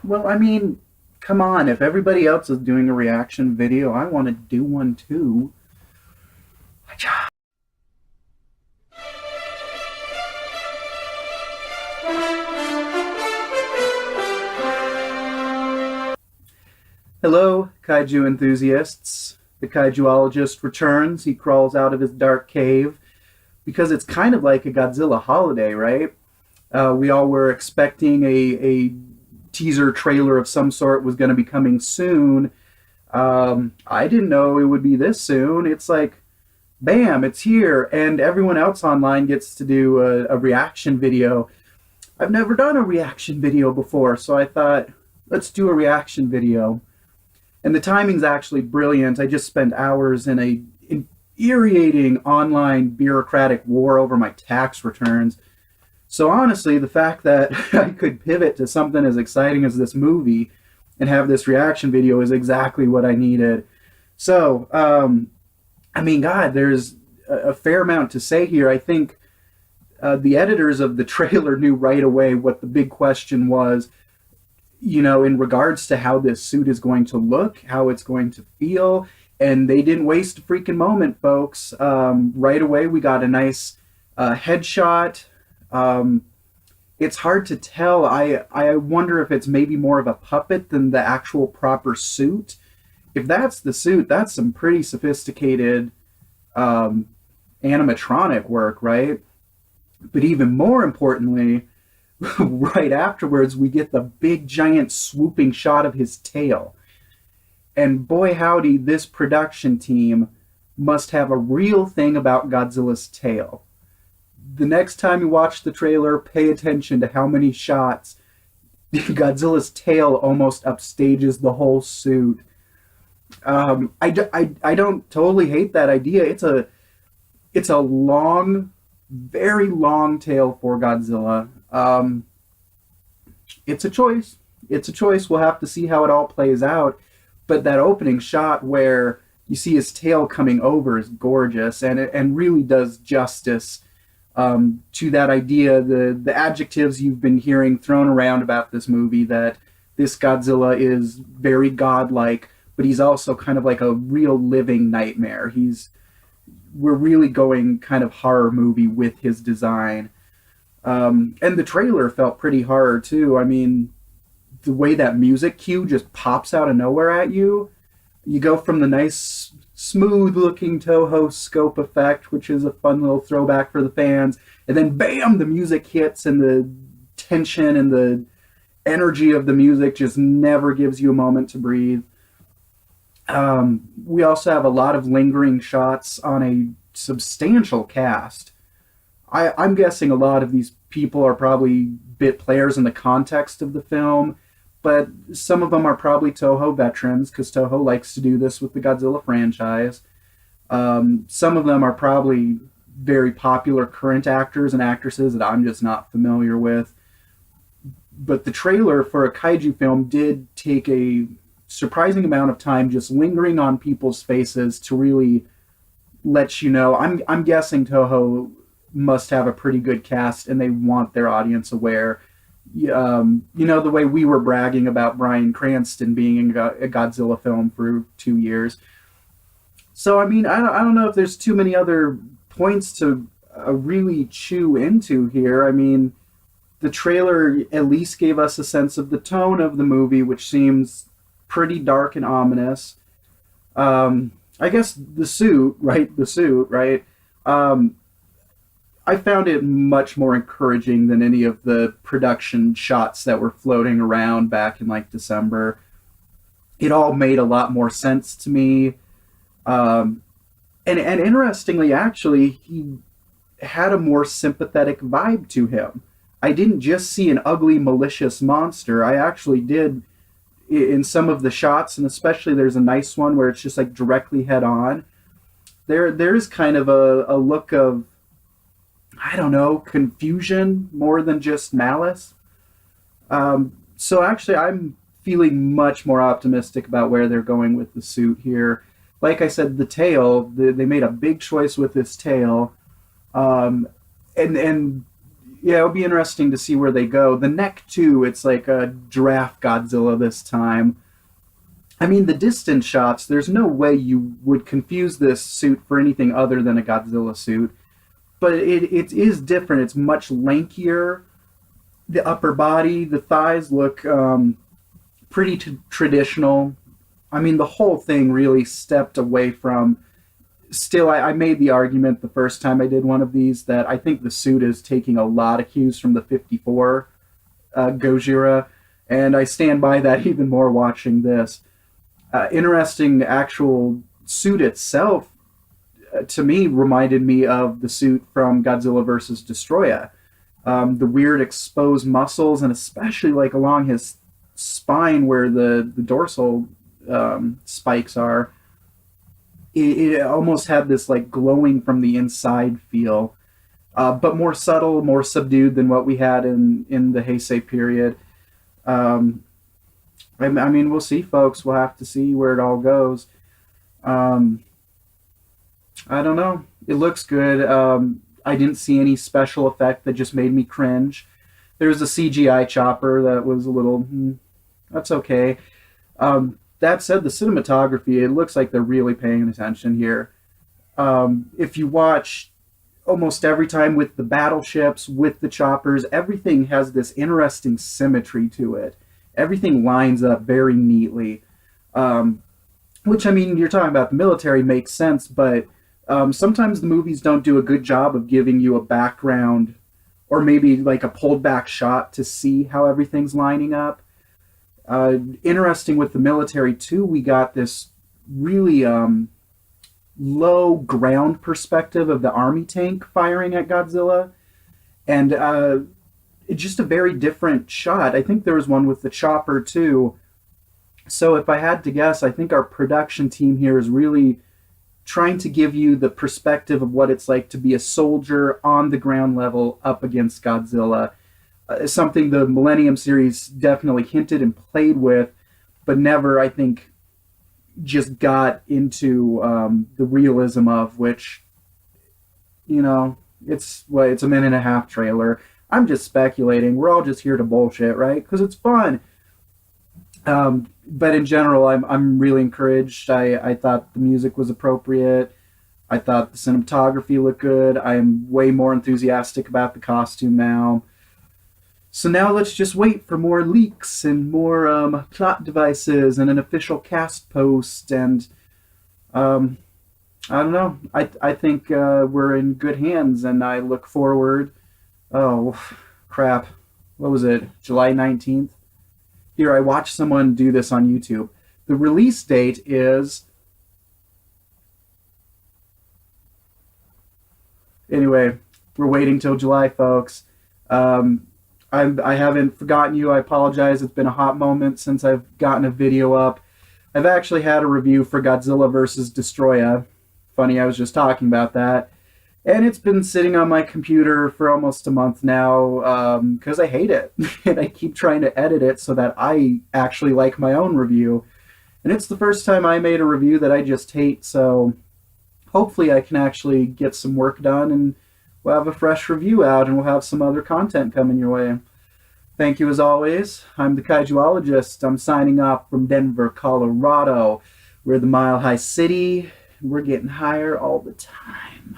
Well, I mean, come on. If everybody else is doing a reaction video, I want to do one too. Hello, kaiju enthusiasts. The kaijuologist returns. He crawls out of his dark cave because it's kind of like a Godzilla holiday, right? We all were expecting a teaser trailer of some sort was going to be coming soon. I didn't know it would be this soon. It's like, bam, it's here, and everyone else online gets to do a reaction video. I've never done a reaction video before, so I thought, let's do a reaction video. And the timing's actually brilliant. I just spent hours in a infuriating online bureaucratic war over my tax returns. So honestly, the fact that I could pivot to something as exciting as this movie and have this reaction video is exactly what I needed. So, I mean, God, there's a fair amount to say here. I think the editors of the trailer knew right away what the big question was, in regards to how this suit is going to look, how it's going to feel. And they didn't waste a freaking moment, folks. Right away, we got a nice headshot. It's hard to tell. I wonder if it's maybe more of a puppet than the actual proper suit. If that's the suit, that's some pretty sophisticated um, animatronic work, right? But even more importantly, right afterwards, we get the big giant swooping shot of his tail. And boy, howdy, this production team must have a real thing about Godzilla's tail. The next time you watch the trailer, pay attention to how many shots Godzilla's tail almost upstages the whole suit. I don't totally hate that idea. It's a long, very long tail for Godzilla. It's a choice. It's a choice. We'll have to see how it all plays out. But that opening shot where you see his tail coming over is gorgeous, and and really does justice to that idea. The adjectives you've been hearing thrown around about this movie, that this Godzilla is very godlike, but he's also kind of like a real living nightmare. We're really going kind of horror movie with his design. And the trailer felt pretty horror too. I mean, the way that music cue just pops out of nowhere at you. You go from the nice, smooth looking Toho scope effect, which is a fun little throwback for the fans, and then bam, the music hits, and the tension and the energy of the music just never gives you a moment to breathe. We also have a lot of lingering shots on a substantial cast. I'm guessing a lot of these people are probably bit players in the context of the film, but some of them are probably Toho veterans because Toho likes to do this with the Godzilla franchise. Some of them are probably very popular current actors and actresses that I'm just not familiar with. But the trailer for a kaiju film did take a surprising amount of time just lingering on people's faces to really let you know. I'm guessing Toho must have a pretty good cast and they want their audience aware. The way we were bragging about Bryan Cranston being in a Godzilla film for 2 years. So, I mean, I don't know if there's too many other points to really chew into here. I mean, the trailer at least gave us a sense of the tone of the movie, which seems pretty dark and ominous. I guess the suit, right? The suit, right? Um, I found it much more encouraging than any of the production shots that were floating around back in like December. It all made a lot more sense to me. Um, and interestingly, actually, he had a more sympathetic vibe to him. I didn't just see an ugly, malicious monster. I actually did in some of the shots, and especially there's a nice one where it's just like directly head on. There's kind of a look of, I don't know, confusion more than just malice. So actually, I'm feeling much more optimistic about where they're going with the suit here. Like I said, the tail, they made a big choice with this tail. And Yeah, it'll be interesting to see where they go. The neck too, it's like a giraffe Godzilla this time. I mean, the distance shots, there's no way you would confuse this suit for anything other than a Godzilla suit. But it is different. It's much lankier. The upper body, the thighs look pretty traditional. I mean, the whole thing really stepped away from. Still, I made the argument the first time I did one of these that I think the suit is taking a lot of cues from the 54 Gojira, and I stand by that even more watching this. Interesting actual suit itself, to me, reminded me of the suit from Godzilla vs. Destroya. The weird exposed muscles, and especially like along his spine where the dorsal spikes are, it almost had this like glowing from the inside feel, but more subtle, more subdued than what we had in the Heisei period. Um, I mean, we'll see, folks. We'll have to see where it all goes. Um, I don't know. It looks good. I didn't see any special effect that just made me cringe. There was a CGI chopper that was a little. That's okay. That said, the cinematography, it looks like they're really paying attention here. If you watch almost every time with the battleships, with the choppers, everything has this interesting symmetry to it. Everything lines up very neatly. Which, I mean, you're talking about the military makes sense, but sometimes the movies don't do a good job of giving you a background or maybe like a pulled back shot to see how everything's lining up. Interesting with the military too, we got this really low ground perspective of the army tank firing at Godzilla, and it's just a very different shot. I think there was one with the chopper too. So if I had to guess, I think our production team here is really trying to give you the perspective of what it's like to be a soldier on the ground level up against Godzilla. Something the Millennium series definitely hinted and played with, but never, I think, just got into the realism of, which, you know, it's a minute and a half trailer. I'm just speculating. We're all just here to bullshit, right? Because it's fun. But in general, I'm really encouraged. I thought the music was appropriate. I thought the cinematography looked good. I'm way more enthusiastic about the costume now. So now let's just wait for more leaks and more plot devices and an official cast post. And I don't know. I think we're in good hands, and I look forward. Oh, crap. What was it? July 19th? Here, I watched someone do this on YouTube. The release date is. Anyway, we're waiting till July, folks. I haven't forgotten you. I apologize. It's been a hot moment since I've gotten a video up. I've actually had a review for Godzilla vs. Destroya. Funny, I was just talking about that. And it's been sitting on my computer for almost a month now because I hate it. And I keep trying to edit it so that I actually like my own review. And it's the first time I made a review that I just hate, so hopefully I can actually get some work done and we'll have a fresh review out and we'll have some other content coming your way. Thank you as always. I'm the Kaijuologist. I'm signing off from Denver, Colorado. We're the Mile High City. We're getting higher all the time.